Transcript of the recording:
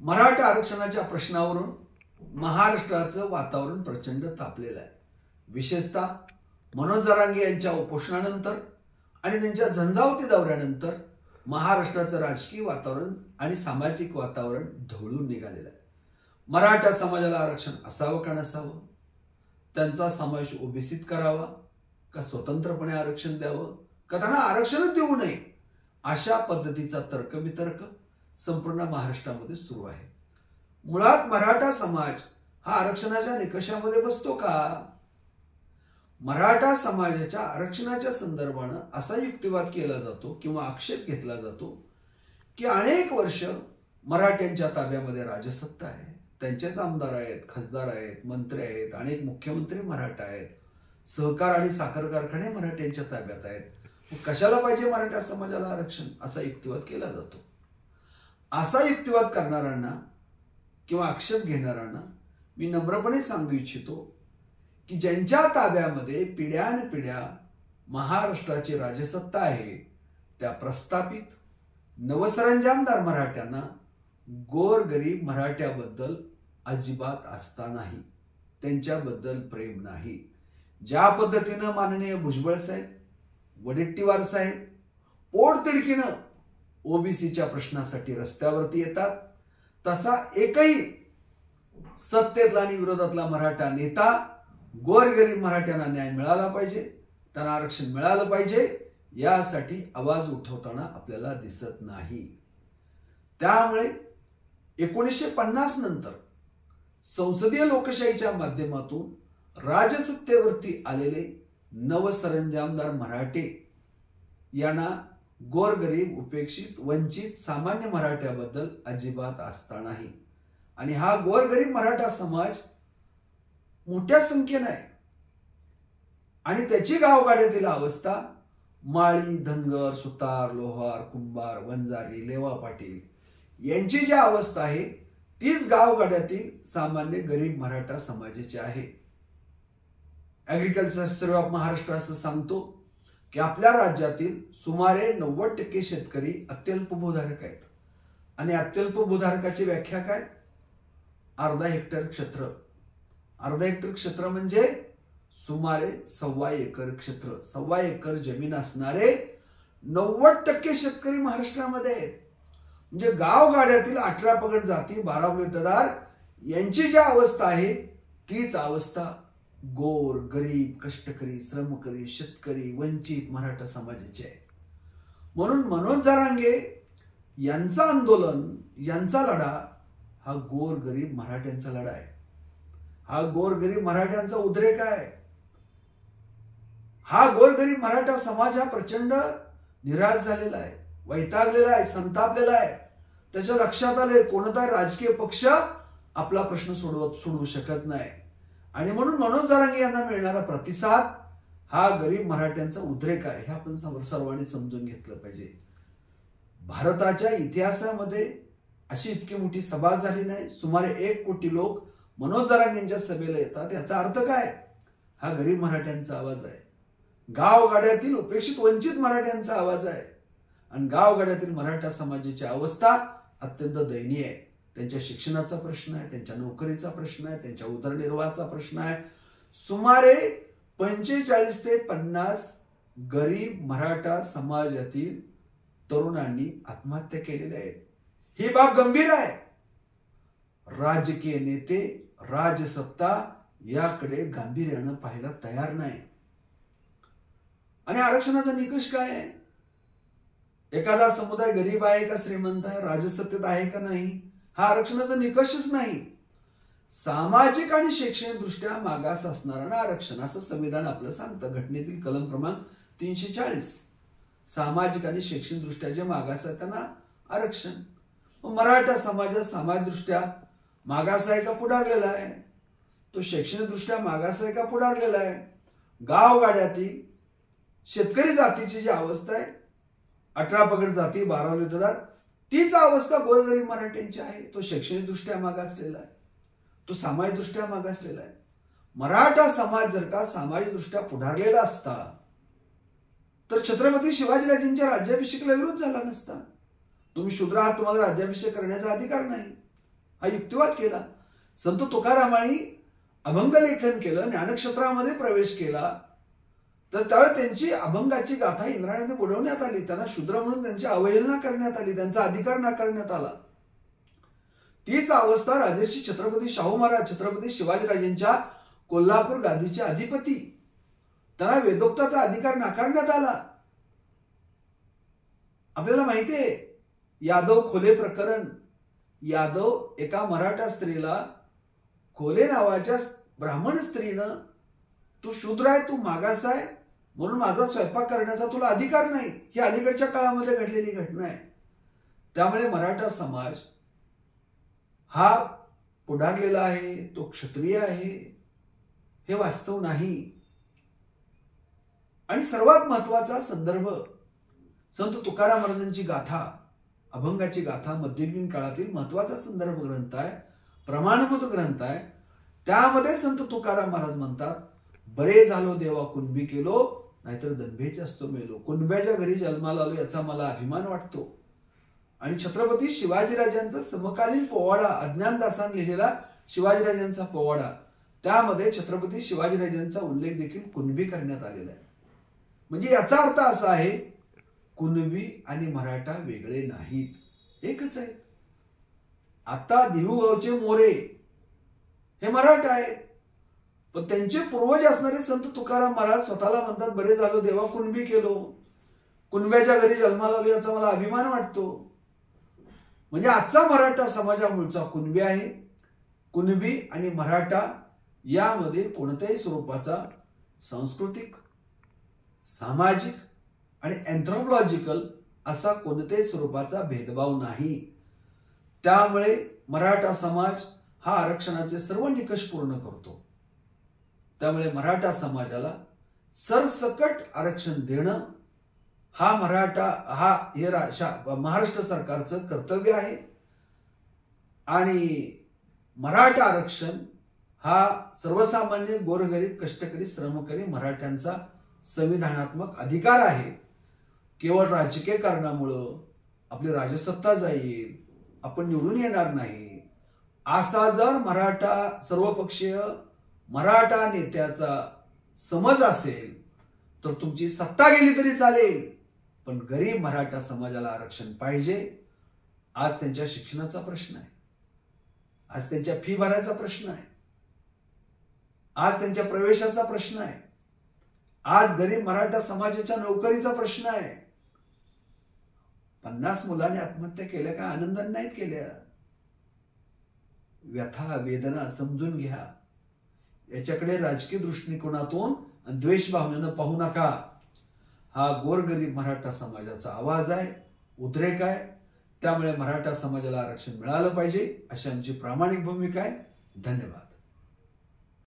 मराठा आरक्षणाच्या प्रश्नावरून महाराष्ट्राचं वातावरण प्रचंड तापलेलं आहे. विशेषतः मनोज जरांगे यांच्या उपोषणानंतर आणि त्यांच्या झंझावती दौऱ्यानंतर महाराष्ट्राचं राजकीय वातावरण आणि सामाजिक वातावरण ढवळून निघालेलं आहे. मराठा समाजाला आरक्षण असावं का नसावं, त्यांचा समावेश ओबीसीत करावा का स्वतंत्रपणे आरक्षण द्यावं का त्यांना आरक्षणच देऊ नये, अशा पद्धतीचा तर्कवितर्क संपूर्ण महाराष्ट्रामध्ये सुरू आहे. मुळात मराठा समाज हा आरक्षणाच्या निकषामध्ये बसतो का? मराठा समाजाच्या आरक्षणाच्या संदर्भानं असा युक्तिवाद केला जातो किंवा आक्षेप घेतला जातो की अनेक वर्ष मराठ्यांच्या ताब्यामध्ये राजसत्ता आहे, त्यांचेच आमदार आहेत, खासदार आहेत, मंत्री आहेत, अनेक मुख्यमंत्री मराठा आहेत, सहकार आणि साखर कारखाने मराठ्यांच्या ताब्यात आहेत, कशाला पाहिजे मराठा समाजाला आरक्षण, असा युक्तिवाद केला जातो. असा युक्तिवाद करणाऱ्यांना किंवा आक्षेप घेणाऱ्यांना मी नम्रपणे सांगू इच्छितो की ज्यांच्या ताब्यामध्ये पिढ्यानपिढ्या महाराष्ट्राची राजसत्ता आहे त्या प्रस्थापित नवसरंजामदार मराठ्यांना गोरगरीब मराठ्याबद्दल अजिबात आस्था नाही, त्यांच्याबद्दल प्रेम नाही. ज्या पद्धतीनं माननीय भुजबळ साहेब, वडेट्टीवार साहेब पोटतिडकीनं ओबीसीच्या प्रश्नासाठी रस्त्यावरती येतात, तसा एकही सत्तेतला आणि विरोधातला मराठा नेता गोरगरीब मराठ्यांना न्याय मिळाला पाहिजे, त्यांना आरक्षण मिळालं पाहिजे यासाठी आवाज उठवताना आपल्याला दिसत नाही. त्यामुळे 1950 नंतर संसदीय लोकशाहीच्या माध्यमातून राजसत्तेवरती आलेले नवसरंजामदार मराठे यांना गोरगरीब, उपेक्षित, वंचित, सामान्य मराठ्याबद्दल अजिबात आस्था नाही. आणि हा गोरगरीब मराठा समाज मोठ्या संख्येने आहे आणि त्याची गावगाड्यातील अवस्था माळी, धनगर, सुतार, लोहार, कुंभार, वंजारी, लेवा पाटील यांची जी अवस्था आहे तीच गावगाड्यातील सामान्य गरीब मराठा समाजाची आहे. ऍग्रिकल्चर सर्व्हे ऑफ महाराष्ट्र असं सांगतो की आपल्या राज्यातील सुमारे 90% शेतकरी अत्यल्प भूधारक आहेत. आणि अत्यल्प भूधारकाची व्याख्या काय? अर्धा हेक्टर क्षेत्र. अर्धा हेक्टर क्षेत्र म्हणजे सुमारे 1.25 एकर क्षेत्र. 1.25 एकर जमीन असणारे 90% शेतकरी महाराष्ट्रामध्ये आहेत. म्हणजे गावगाड्यातील 18 पगड जाती, 12 बलुतेदार यांची जी अवस्था आहे तीच अवस्था गोर, गरीब, कष्टकरी, श्रमकरी, शेतकरी, वंचित मराठा समाजाची आहे. म्हणून मनोज जरांगे यांचं आंदोलन, यांचा लढा हा गोरगरीब मराठ्यांचा लढा आहे. हा गोरगरीब मराठ्यांचा उद्रेक आहे. हा गोरगरीब मराठा समाज हा प्रचंड निराश झालेला आहे, वैतागलेला आहे, संतापलेला आहे. त्याच्या लक्षात आले कोणता राजकीय पक्ष आपला प्रश्न सोडवू शकत नाही. आणि म्हणून मनोज जरांगे यांना मिळणारा प्रतिसाद हा गरीब मराठ्यांचा उद्रेक आहे, हे आपण सर्वांनी समजून घेतलं पाहिजे. भारताच्या इतिहासामध्ये अशी इतकी मोठी सभा झाली नाही. सुमारे 1 कोटी लोक मनोज जरांगेंच्या सभेला येतात. याचा अर्थ काय? हा गरीब मराठ्यांचा आवाज आहे, गावगाड्यातील उपेक्षित, वंचित मराठ्यांचा आवाज आहे. आणि गावगाड्यातील मराठा समाजाची अवस्था अत्यंत दयनीय आहे. त्यांच्या शिक्षणाचा प्रश्न आहे, त्यांच्या नोकरीचा प्रश्न आहे, त्यांच्या उदरनिर्वाहाचा प्रश्न आहे. सुमारे 45 ते 50 गरीब मराठा समाजातील तरुणांनी आत्महत्या केलेल्या आहेत. ही बाब गंभीर आहे. राजकीय नेते, राजसत्ता याकडे गांभीर्यानं पाहायला तयार नाही. आणि आरक्षणाचा निकष काय आहे? एखादा समुदाय गरीब आहे का श्रीमंत आहे, राजसत्तेत आहे का नाही, हा आरक्षणाचा निकषच नाही. सामाजिक आणि शैक्षणिक दृष्ट्या मागास असणाऱ्यांना आरक्षण, असं संविधान आपलं सांगतं. घटनेतील कलम क्रमांक 340. सामाजिक आणि शैक्षणिक दृष्ट्या जे मागास आहेत त्यांना आरक्षण. मराठा समाजात सामाजिकदृष्ट्या मागास आहे का पुढारलेला आहे? तो शैक्षणिक दृष्ट्या मागास आहे का पुढारलेला आहे? गावगाड्यातील शेतकरी जातीची जी अवस्था आहे, 18 पगड जाती, 12 बलुतेदार, तीच अवस्था गोरगरीब मराठ्यांची आहे. तो शैक्षणिक दृष्ट्या मागासलेला आहे, तो सामाजिक दृष्ट्या मागासलेला आहे. मराठा समाज जर का सामाजिक दृष्ट्या पुढारलेला असता तर छत्रपती शिवाजीराजेंच्या राज्याभिषेकाला विरोध झाला नसता. तुम्ही शूद्र आहात, तुम्हाला राज्याभिषेक करण्याचा अधिकार नाही. हा युक्तिवाद केला. संत तुकारामांनी अभंग लेखन केलं, ज्ञानक्षेत्रामध्ये प्रवेश केला, तर त्यावेळी त्यांची अभंगाची गाथा इंद्रायणी बुडवण्यात आली. त्यांना शूद्र म्हणून त्यांची अवहेलना करण्यात आली, त्यांचा अधिकार नाकारण्यात आला. तीच अवस्था राजर्षी छत्रपती शाहू महाराज, छत्रपती शिवाजीराजांच्या कोल्हापूर गादीचे अधिपती, त्यांना वेदोक्ताचा अधिकार नाकारण्यात आला. आपल्याला माहितीये यादव खोले प्रकरण. यादव एका मराठा स्त्रीला खोले नावाच्या ब्राह्मण स्त्रीनं, तू शूद्र आहे, तू मागास आहे, म्हणून माझा स्वयंपाक करण्याचा तुला अधिकार नाही, ही अलीकडच्या काळामध्ये घडलेली घटना आहे. त्यामुळे मराठा समाज हा पुढारलेला आहे, तो क्षत्रिय आहे, हे वास्तव नाही. आणि सर्वात महत्वाचा संदर्भ संत तुकाराम महाराजांची गाथा, अभंगाची गाथा मध्ययुगीन काळातील महत्वाचा संदर्भ ग्रंथ आहे, प्रमाणभूत ग्रंथ आहे. त्यामध्ये संत तुकाराम महाराज म्हणतात, बरे झालो देवा कुणबी केलो, नाहीतर दंभेच असतो मेलो. कुणब्याच्या घरी जन्माला आलो याचा मला अभिमान वाटतो. आणि छत्रपती शिवाजीराजांचा समकालीन पोवाडा, अज्ञानदासांनी लिहिलेला शिवाजीराजांचा पोवाडा, त्यामध्ये छत्रपती शिवाजीराजांचा उल्लेख देखील कुणबी करण्यात आलेला आहे. म्हणजे याचा अर्थ असा आहे, कुणबी आणि मराठा वेगळे नाहीत, एकच आहेत. आता देहूगावचे मोरे हे मराठा आहेत, पण त्यांचे पूर्वज असणारे संत तुकाराम महाराज स्वतःला म्हणतात, बरे झालो देवा कुणबी केलो, कुणब्याच्या घरी जन्माला आलो याचा मला अभिमान वाटतो. म्हणजे आजचा मराठा समाजा मूळचा कुणबी आहे. कुणबी आणि मराठा यामध्ये कोणत्याही स्वरूपाचा सांस्कृतिक, सामाजिक आणि अँथ्रोपॉलॉजिकल असा कोणत्याही स्वरूपाचा भेदभाव नाही. त्यामुळे मराठा समाज हा आरक्षणाचे सर्व निकष पूर्ण करतो. त्यामुळे मराठा समाजाला सरसकट आरक्षण देणं हा महाराष्ट्र सरकारचं कर्तव्य आहे. आणि मराठा आरक्षण हा सर्वसामान्य गोरगरीब कष्टकरी श्रमकरी मराठ्यांचा संविधानात्मक अधिकार आहे. केवळ राजकीय कारणामुळं आपली राजसत्ता जाईल, आपण निवडून येणार नाही, असा जर मराठा सर्वपक्षीय मराठा नेत्याचा समज असेल तर तुमची सत्ता गेली तरी चालेल, पण गरीब मराठा समाजाला आरक्षण पाहिजे. आज त्यांच्या शिक्षणाचा प्रश्न आहे, आज त्यांच्या फी भरायचा प्रश्न आहे, आज त्यांच्या प्रवेशाचा प्रश्न आहे, आज गरीब मराठा समाजाच्या नोकरीचा प्रश्न आहे. 50 मुलांनी आत्महत्या केल्या का? आनंदाने नाहीत केल्या. व्यथा वेदना समजून घ्या. याच्याकडे राजकीय दृष्टिकोनातून द्वेष भावनेनं पाहू नका. हा गोरगरीब मराठा समाजाचा आवाज आहे, उद्रेक आहे. त्यामुळे मराठा समाजाला आरक्षण मिळालं पाहिजे अशी आमची प्रामाणिक भूमिका आहे. धन्यवाद.